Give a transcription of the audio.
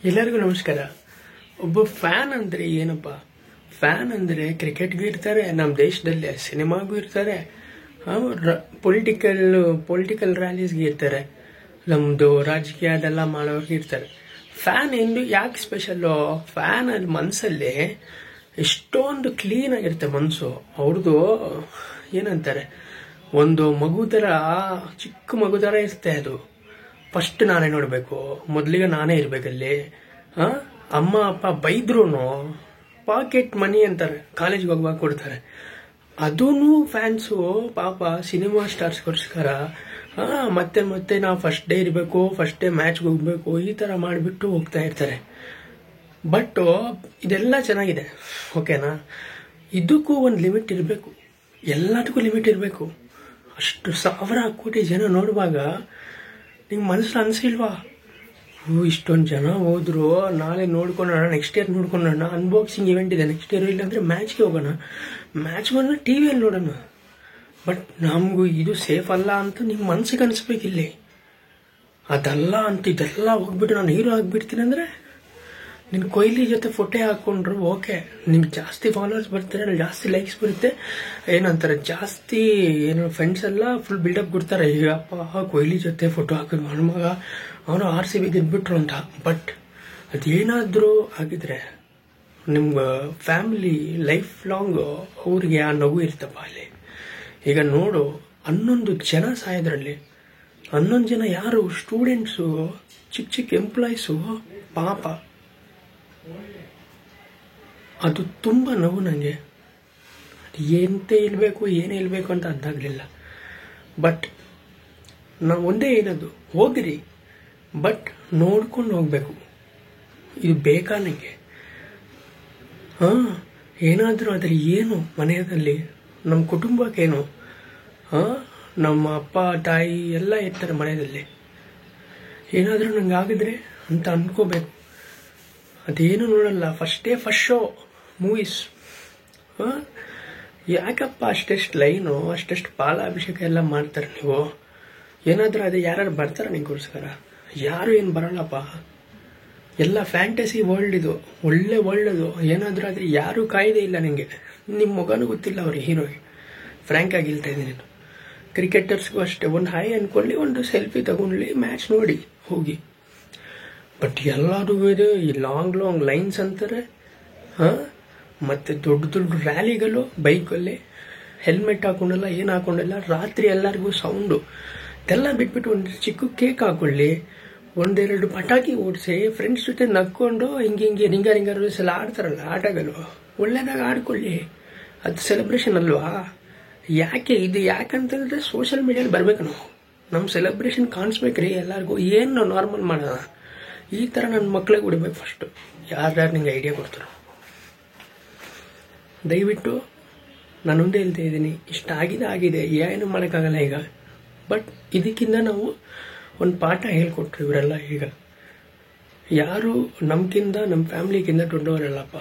ಎಲ್ಲರಿಗೂ ನಮಸ್ಕಾರ. ಒಬ್ಬ ಫ್ಯಾನ್ ಅಂದ್ರೆ ಏನಪ್ಪ? ಫ್ಯಾನ್ ಅಂದ್ರೆ ಕ್ರಿಕೆಟ್ಗೂ ಇರ್ತಾರೆ, ನಮ್ಮ ದೇಶದಲ್ಲಿ ಸಿನಿಮಾಗೂ ಇರ್ತಾರೆ, ಪೊಲಿಟಿಕಲ್ ರ್ಯಾಲೀಸ್ಗೆ ಇರ್ತಾರೆ, ನಮ್ದು ರಾಜಕೀಯದೆಲ್ಲ ಮಾಡೋರ್ಗೆ ಇರ್ತಾರೆ. ಫ್ಯಾನ್ ಎಂದು ಯಾಕೆ ಸ್ಪೆಷಲ್ಲು? ಫ್ಯಾನ್ ಅಲ್ಲಿ ಮನಸ್ಸಲ್ಲಿ ಎಷ್ಟೊಂದು ಕ್ಲೀನ್ ಆಗಿರುತ್ತೆ ಮನಸ್ಸು ಅವ್ರದ್ದು. ಏನಂತಾರೆ, ಒಂದು ಮಗು ಥರ, ಚಿಕ್ಕ ಮಗು ಥರ ಇರುತ್ತೆ ಅದು. ಫಸ್ಟ್ ನಾನೇ ನೋಡಬೇಕು, ಮೊದಲಿಗೆ ನಾನೇ ಇರಬೇಕಲ್ಲಿ. ಅಮ್ಮ ಅಪ್ಪ ಬೈದ್ರೂ ಪಾಕೆಟ್ ಮನಿ ಅಂತಾರೆ, ಕಾಲೇಜ್ಗೆ ಹೋಗುವಾಗ ಕೊಡ್ತಾರೆ. ಅದೂ ಫ್ಯಾನ್ಸು ಪಾಪ ಸಿನಿಮಾ ಸ್ಟಾರ್ಸ್ಗೋಸ್ಕರ ಮತ್ತೆ ಮತ್ತೆ ನಾವು ಫಸ್ಟ್ ಡೇ ಇರಬೇಕು, ಫಸ್ಟ್ ಡೇ ಮ್ಯಾಚ್ಗೆ ಹೋಗ್ಬೇಕು, ಈ ಥರ ಮಾಡಿಬಿಟ್ಟು ಹೋಗ್ತಾ ಇರ್ತಾರೆ. ಬಟ್ ಇದೆಲ್ಲ ಚೆನ್ನಾಗಿದೆ, ಓಕೆನಾ? ಇದಕ್ಕೂ ಒಂದು ಲಿಮಿಟ್ ಇರಬೇಕು, ಎಲ್ಲದಕ್ಕೂ ಲಿಮಿಟ್ ಇರಬೇಕು. ಅಷ್ಟು 1000 ಕೋಟಿ ಜನ ನೋಡುವಾಗ ನಿಂಗೆ ಮನಸ್ಸು ಅನಿಸಿಲ್ವಾ? ಇಷ್ಟೊಂದು ಜನ ಹೋದ್ರು, ನಾಳೆ ನೋಡ್ಕೊಂಡೋಣ, ನೆಕ್ಸ್ಟ್ ಇಯರ್ ನೋಡ್ಕೊಂಡೋಣ, ಅನ್ಬಾಕ್ಸಿಂಗ್ ಇವೆಂಟ್ ಇದೆ ನೆಕ್ಸ್ಟ್ ಇಯರ್, ಇಲ್ಲಾಂದ್ರೆ ಮ್ಯಾಚ್ಗೆ ಹೋಗೋಣ, ಮ್ಯಾಚ್ ಬಂದ್ರೆ ಟಿವಿಯಲ್ಲಿ ನೋಡೋಣ. ಬಟ್ ನಮಗೂ ಇದು ಸೇಫ್ ಅಲ್ಲ ಅಂತ ನಿಮ್ಮ ಮನ್ಸಿಗೆ ಅನಿಸ್ಬೇಕಿಲ್ಲಿ. ಅದಲ್ಲ ಅಂತ ಇದೆಲ್ಲ ಹೋಗ್ಬಿಟ್ಟು ನಾನು ಹೀರೋ ಆಗಿಬಿಡ್ತೀನಿ ಅಂದರೆ, ನಿನ್ನ ಕೊಹ್ಲಿ ಜೊತೆ ಫೋಟೋ ಹಾಕ್ಕೊಂಡ್ರು ಓಕೆ, ನಿಮ್ಗೆ ಜಾಸ್ತಿ ಫಾಲೋವರ್ಸ್ ಬರ್ತಾರೆ, ಜಾಸ್ತಿ ಲೈಕ್ಸ್ ಬರುತ್ತೆ, ಏನಂತಾರೆ ಜಾಸ್ತಿ ಏನು ಫ್ರೆಂಡ್ಸ್ ಎಲ್ಲ ಫುಲ್ ಬಿಲ್ಡಪ್ ಕೊಡ್ತಾರೆ, ಈಗಪ್ಪ ಕೊಹ್ಲಿ ಜೊತೆ ಫೋಟೋ ಹಾಕಿದ್ ಮಗ ಅವನು RCB ಗೆದ್ಬಿಟ್ರು ಅಂತ. ಬಟ್ ಅದೇನಾದರೂ ಆಗಿದ್ರೆ ನಿಮ್ಮ ಫ್ಯಾಮಿಲಿ ಲೈಫ್ ಲಾಂಗ್ ಅವ್ರಿಗೆ ಆ ನಗು ಇರ್ತಪ್ಪ ಅಲ್ಲಿ. ಈಗ ನೋಡು, 11 ಜನ ಸಾಯೋದ್ರಲ್ಲಿ, 11 ಜನ ಯಾರು? ಸ್ಟೂಡೆಂಟ್ಸು, ಚಿಕ್ಕ ಚಿಕ್ಕ ಎಂಪ್ಲಾಯೀಸು, ಪಾಪ. ಅದು ತುಂಬ ನೋವು ನನಗೆ. ಎಂತ ಇರಬೇಕು ಏನೇ ಇರಬೇಕು ಅಂತ ಅಂದಾಗಲಿಲ್ಲ. ಬಟ್ ನಾವು ಒಂದೇ ಏನದು, ಹೋಗಿರಿ, ಬಟ್ ನೋಡ್ಕೊಂಡು ಹೋಗ್ಬೇಕು. ಇದು ಬೇಕಾ ನನಗೆ? ಏನಾದರೂ ಅದ್ರಲ್ಲಿ ಏನು ಮನೆಯಲ್ಲಿ ನಮ್ಮ ಕುಟುಂಬಕ್ಕೇನು, ನಮ್ಮ ಅಪ್ಪ ತಾಯಿ ಎಲ್ಲ ಇರ್ತಾರೆ ಮನೆಯಲ್ಲಿ, ಏನಾದರೂ ನಂಗೆ ಆಗಿದ್ರೆ ಅಂತ ಅನ್ಕೋಬೇಕು. ಅದೇನು ನೋಡಲ್ಲ, ಫಸ್ಟ್ ಶೋ ಮೂವೀಸ್. ಯಾಕಪ್ಪ ಅಷ್ಟೆಷ್ಟು ಲೈನು, ಅಷ್ಟೆಷ್ಟು ಪಾಲಾಭಿಷೇಕ ಎಲ್ಲ ಮಾಡ್ತಾರೆ ನೀವು? ಏನಾದರೂ ಅದೇ ಯಾರು ಬರ್ತಾರೆ ನಿಂಗೋಸ್ಕರ? ಯಾರು ಏನು ಬರಲ್ಲಪ್ಪ. ಎಲ್ಲ ಫ್ಯಾಂಟಸಿ ವರ್ಲ್ಡ್ ಇದು, ಒಳ್ಳೆ ವರ್ಲ್ಡ್ ಅದು. ಏನಾದರೂ ಆದರೆ ಯಾರೂ ಕಾಯ್ದೆ ಇಲ್ಲ ನಿಮಗೆ. ನಿಮ್ಮ ಮಗನೂ ಗೊತ್ತಿಲ್ಲ ಅವ್ರಿಗೆ, ಹೀರೋಗೆ. ಫ್ರ್ಯಾಂಕ್ ಆಗಿ ಹೇಳ್ತಾ ಇದ್ದೀನಿ. ಕ್ರಿಕೆಟರ್ಸ್ಗೂ ಅಷ್ಟೇ, ಒಂದು ಹಾಯ್ ಅಂದ್ಕೊಳ್ಳಿ, ಒಂದು ಸೆಲ್ಫಿ ತಗೊಂಡ್ಲಿ, ಮ್ಯಾಚ್ ನೋಡಿ ಹೋಗಿ. ಬಟ್ ಎಲ್ಲರೂ ಇದೆ, ಈ ಲಾಂಗ್ ಲೈನ್ಸ್ ಅಂತಾರೆ, ಮತ್ತು ದೊಡ್ಡ ರ್ಯಾಲಿಗಳು ಬೈಕಲ್ಲಿ, ಹೆಲ್ಮೆಟ್ ಹಾಕೊಂಡಲ್ಲ, ಏನು ಹಾಕೊಂಡಿಲ್ಲ, ರಾತ್ರಿ ಎಲ್ಲರಿಗೂ ಸೌಂಡು. ಇದೆಲ್ಲ ಬಿಟ್ಬಿಟ್ಟು ಒಂದು ಚಿಕ್ಕ ಕೇಕ್ ಹಾಕೊಳ್ಳಿ, ಒಂದೆರಡು ಪಟಾಕಿ ಓಡಿಸಿ, ಫ್ರೆಂಡ್ಸ್ ಜೊತೆ ನಕ್ಕೊಂಡು ಹಿಂಗೆ ರಿಂಗ ರೂಲ್ಸ್ ಎಲ್ಲ ಆಡ್ತಾರಲ್ಲ ಆಟಗಳು, ಒಳ್ಳೆದಾಗ ಆಡ್ಕೊಳ್ಳಿ. ಅದು ಸೆಲೆಬ್ರೇಷನ್ ಅಲ್ವಾ? ಯಾಕಂತಂದ್ರೆ ಸೋಷಿಯಲ್ ಮೀಡಿಯಲ್ಲಿ ಬರ್ಬೇಕು ನಾವು, ನಮ್ಮ ಸೆಲೆಬ್ರೇಷನ್ ಕಾಣಿಸ್ಬೇಕ್ರಿ ಎಲ್ಲರಿಗೂ. ಏನು ನಾವು ನಾರ್ಮಲ್ ಮಾಡೋಣ, ಈ ಥರ ನನ್ನ ಮಕ್ಳಿಗೆ ಬಿಡ್ಬೇಕು ಫಸ್ಟು. ಯಾರ್ಯಾರು ನಿಂಗೆ ಐಡಿಯಾ ಕೊಡ್ತಾರೋ ದಯವಿಟ್ಟು ನಾನೊಂದೇ ಹೇಳ್ತಾ ಇದ್ದೀನಿ, ಇಷ್ಟ ಆಗಿದೆ, ಏನು ಮಾಡೋಕ್ಕಾಗಲ್ಲ ಈಗ. ಬಟ್ ಇದಕ್ಕಿಂತ ನಾವು ಒಂದು ಪಾಠ ಹೇಳ್ಕೊಟ್ರು ಇವರೆಲ್ಲ. ಈಗ ಯಾರು ನಮ್ಗಿಂತ, ನಮ್ಮ ಫ್ಯಾಮಿಲಿಗಿಂತ ದೊಡ್ಡವರಲ್ಲಪ್ಪ.